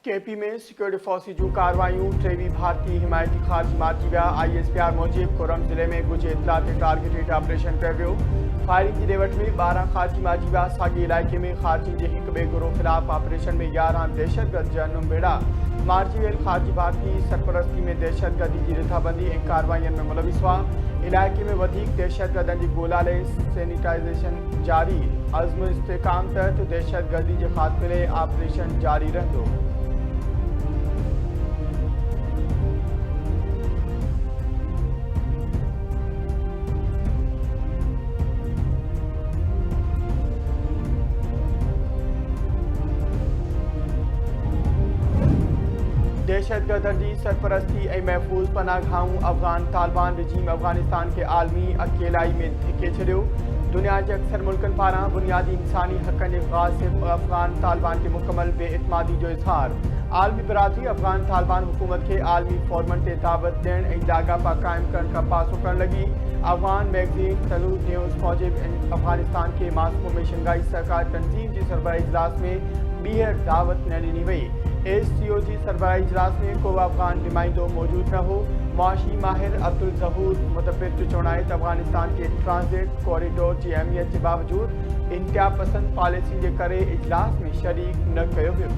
KP में security force जूं कार्रवाइयों टेवी भारतीय हिमायती खारजी मारिजी विया। ISPR मूजिब कोरम जिले में कुछ इतला ते टारगेटेड ऑपरेशन कयो वियो। फायरिंग की डेवट में 12 खारजी मारिजी विया। साॻे इलाइक़े में खारजी के हिक ॿिए गुरोह ख़िलाफ़ ऑपरेशन में 11 दहशतगर्द जा नुमबेड़ा मारिजी वियल। खारजी भारती सरपरस्ती में दहशतगर्दी की रिथाबंदी ऐं कार्रवाइयुनि में मुलविस हुआ। इलाइक़े में वधीक दहशतगर्दनि जी ॻोल्हा लाइ सैनिटाइज़ेशन जारी। अज़्म इस्तेहकाम तहत दहशतगर्दी के ख़ात्मे लाइ ऑपरेशन जारी रहंदो। दहशतगर्दनि जी सरपरस्ती ऐं महफूज़ पनाहगाहूं अफ़गान तालिबान रिजीम अफ़गानिस्तान के आलमी अकेलाई में धिके छॾियो। दुनिया के अक्सर मुल्कनि पारां बुनियादी इंसानी हक़नि जे गासिब अफ़गान तालिबान के मुकम्मल बेइतमादी जो इज़हार। आलमी बरादरी अफ़गान तालिबान हुकूमत के आलमी फोरमन ते दावत ॾियण ऐं लाॻापा क़ाइमु करण खां पासो करण लगी। अफ़गान मैगज़ीन तलूद न्यूज़ मूजिब अफ़गानिस्तान के मास्को में शंघाई सहकार तंज़ीम जी सरबराही इजलास में ॿीहर दावत न ॾिनी वई। SCO जी सरबराही इजलास में को अफ़गान नुमाइंदो मौजूद न हो। मुआशी माहिर अब्दुल ज़हूर मुतबिर जो चवणु आहे त अफ़गानिस्तान के ट्रांज़िट कॉरिडोर की अहमियत के बावजूद इंतिहा पसंद पॉलिसी के करे इजलास में शरीक न कयो वियो।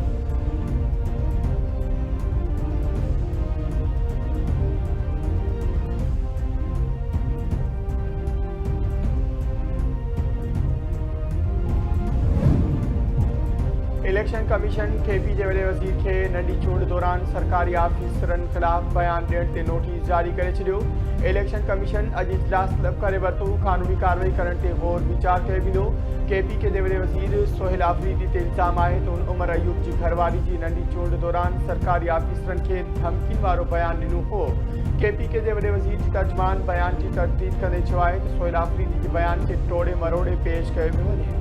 इलेक्शन कमीशन KP के वॾे वज़ीर के नंढी चूंड दौरान सरकारी ऑफिसरनि ख़िलाफ़ बयान ॾियण ते नोटिस जारी करे छॾियो। इलेक्शन कमीशन अॼु इजलास तलब करे वरितो। कानूनी कार्रवाई करण ते गौर वीचार कयो वेंदो। KP के वॾे वज़ीर सोहेल आफरीदी ते इल्ज़ाम आहे त हुन उमर अयूब जी घरवारी जी नंढी चूंड दौरान सरकारी ऑफिसरनि खे धमकियुनि वारो बयान ॾिनो हो। KP के वॾे वज़ीर जी तर्जुमान बयान की तर्दीद कंदे चयो आहे त सोहेल आफरीदी जे बयान खे टोड़े मरोड़े पेश कयो पियो वञे।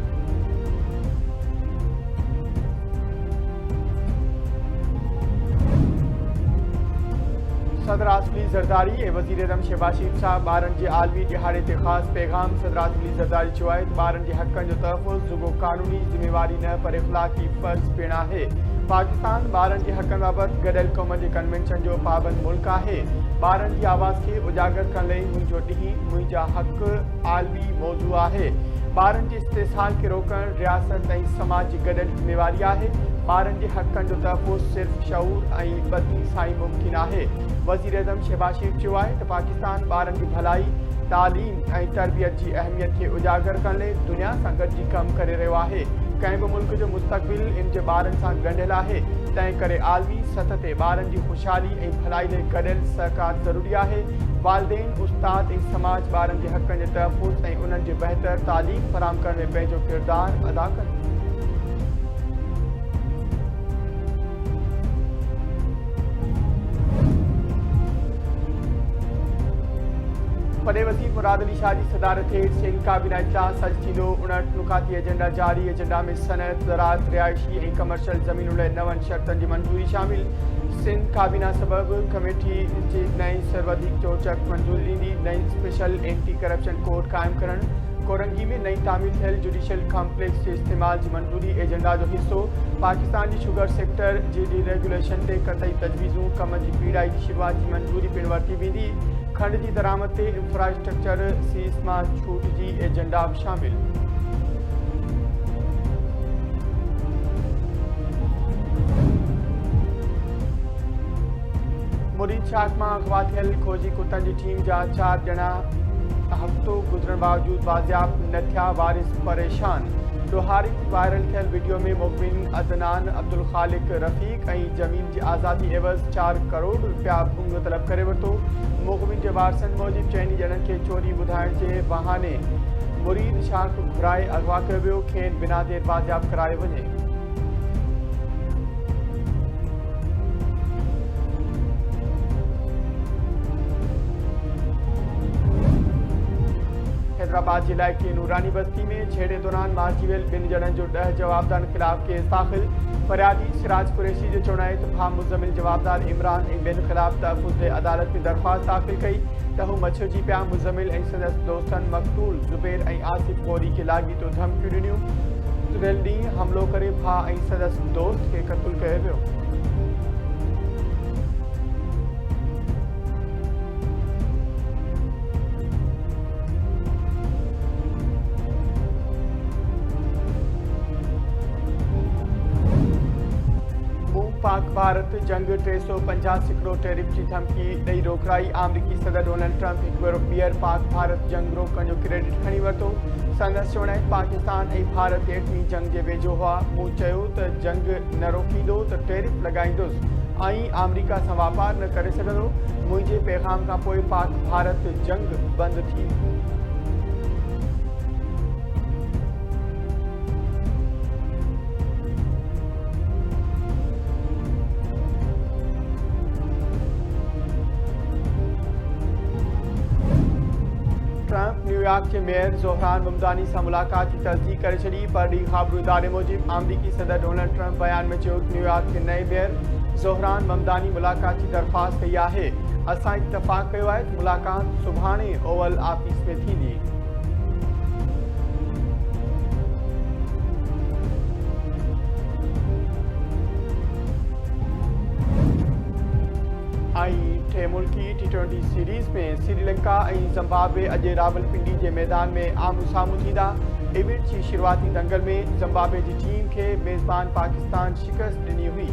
सदर आसफली ज़रदारी ऐं वज़ीर आज़म शहबाज शरीफ साहब ॿारनि जे आलमी दिहाड़े ते ख़ासि पैगाम। सदर आसफली ज़रदारी चयो आहे त ॿारनि जे हक़नि जो तहफ़ुज़ रुॻो क़ानूनी ज़िम्मेवारी न पर इख़लाक़ी फ़र्ज़ पिणु आहे। पाकिस्तान ॿारनि जे हक़नि बाबति गॾियल क़ौमनि जे कन्वेंशन जो पाबंद मुल्क आहे। ॿारनि जी आवाज़ खे उजागर करण लाइ मुंहिंजो ॾींहुं मुंहिंजा हक़ आलमी मौज़ू आहे। ॿारनि जे इस्तेसाल खे रोकणु रियासत ऐं समाज जी गॾियल ज़िम्मेवारी आहे। ॿारनि जे हक़नि जो तहफ़ुज़ सिर्फ़ शऊर ऐं बदली सां ई मुमकिन आहे। वज़ीर आज़म शहबाज शरीफ चयो आहे त पाकिस्तान ॿारनि जी भलाई तालीम ऐं तरबियत की अहमियत के उजागर करण लाइ दुनिया सां गॾिजी कमु करे रहियो आहे। कंहिं बि मुल्क जो मुस्तक़बिल इन जे ॿारनि सां ॻंढियल आहे। तंहिं करे आलमी सतह ते ॿारनि जी ख़ुशहाली ऐं भलाई लाइ गॾियल सहकार ज़रूरी आहे। वालिदैन उस्ताद ऐं समाज ॿारनि जे हक़नि जे तहफ़ुज़ ऐं उन्हनि जे बहितर तालीम फ़राहम करण में पंहिंजो किरदारु अदा कनि। वॾे वज़ीर मुराद अली शाह की सदारत हेठि सिंध काबीना इजलास अॼु थींदो। 59 नुकाती एजेंडा जारी। एजेंडा में सनअत ज़राअत रिहाइशी ऐं कमर्शियल ज़मीनुनि लाइ 9 शर्तनि की मंजूरी शामिल। सिंध काबीना सबब कमेटी जी नई सर्वाधिक चौचक मंजूरी ॾींदी। नई स्पेशल एंटी करप्शन कोर्ट क़ाइमु करणु। कोरंगी में नई तामीर थियल जुडिशियल कॉम्प्लेक्स के इस्तेमाल की मंजूरी एजेंडा जो हिस्सो। पाकिस्तान की शुगर सेक्टर जी डिरेगुलेशन ते कतई तजवीज़ूं कम की पीड़ाई की शुरुआत की मंजूरी पिणु वरिती वेंदी। खंड की दरामद ते इंफ्रास्ट्रक्चर सीस मां छूट की एजेंडा शामिल। मुरीद शाख में अगवा थियल खोजी कुतनि की टीम जा 4 ॼणा हफ़्तो गुज़रण बावजूद बाज़ियाब न थिया। वारिस परेशान। ॾोहारी वायरल थियल वीडियो में मुग़विन अदनान अब्दुल ख़ालिक रफ़ीक ऐं जमीन की आज़ादी एवज़ 4 करोड़ रुपया भुंग तलब करे वरितो। मुग़विन के वारसनि मूजिब चइनी ॼणनि खे चोरी ॿुधाइण जे बहाने मुरीद शाख घुराए अगवा कयो वियो। खेनि बिना देर बाज़ियाब करायो वञे। हैदराबाद जिला के नूरानी बस्ती में छेड़े दौरान मारिजी वियल 2 ॼणनि जो 10 जवाबदारनि ख़िलाफ़ केस दाख़िल। फरियादी सिराज कुरैशी जो चवणु आहे त भाउ मुज़मिल जवाबदार इमरान ऐं ॿियनि ख़िलाफ़ तहफ़ुज़ लाइ अदालत में दरख़्वास्त दाख़िल कई त हू मछिड़जी पिया। मुज़मिल ऐं संदसि दोस्तनि मक़तूल ज़ुबैर ऐं आसिफ गौरी खे लाॻीतो धमकियूं ॾिनियूं। तुरियल ॾींहुं हमलो करे भाउ ऐं संदसि दोस्त खे क़तूल कयो वियो। भारत जंग 385 करोड़ टैरिफ की धमकी ॾेई रोकराई। अमरीकी सदर डोनाल्ड ट्रंप हिकु भेरो ॿीहर पाक भारत जंग रोकण जो क्रेडिट खणी वरितो। संदसि चवण आहे पाकिस्तान ऐं भारत एटमी जंग जे वेझो हुआ। मूं चयो त जंग न रोकींदो त टैरिफ लॻाईंदुसि ऐं अमरीका सां वापार न करे सघंदो। मुंहिंजे पैगाम खां पोइ पाक भारत जंग बंदि थी। ट्रंप न्यूयॉर्क के मेयर ज़ोहरान ममदानी सां मुलाक़ात की तस्दीक करे छॾी। परॾी ख़बरूं इदारे मूजिब अमरीकी सदर डोनाल्ड ट्रंप बयान में चयो त न्यूयॉर्क के नए मेयर ज़ोहरान ममदानी मुलाक़ात की दरख़्वास्त कई आहे। असां इत्तफ़ाक़ कयो आहे त मुलाक़ात सुभाणे ओवल ऑफिस में थींदी। टे मुल्की T20 सीरीज़ में श्रीलंका ऐं ज़िम्बाब्वे अॼु रावलपिंडी जे मैदान में आम्हूं साम्हूं थींदा। इवेंट जी शुरूआती दंगल में ज़िम्बाब्वे जी टीम खे मेज़बान पाकिस्तान शिकस्त ॾिनी हुई।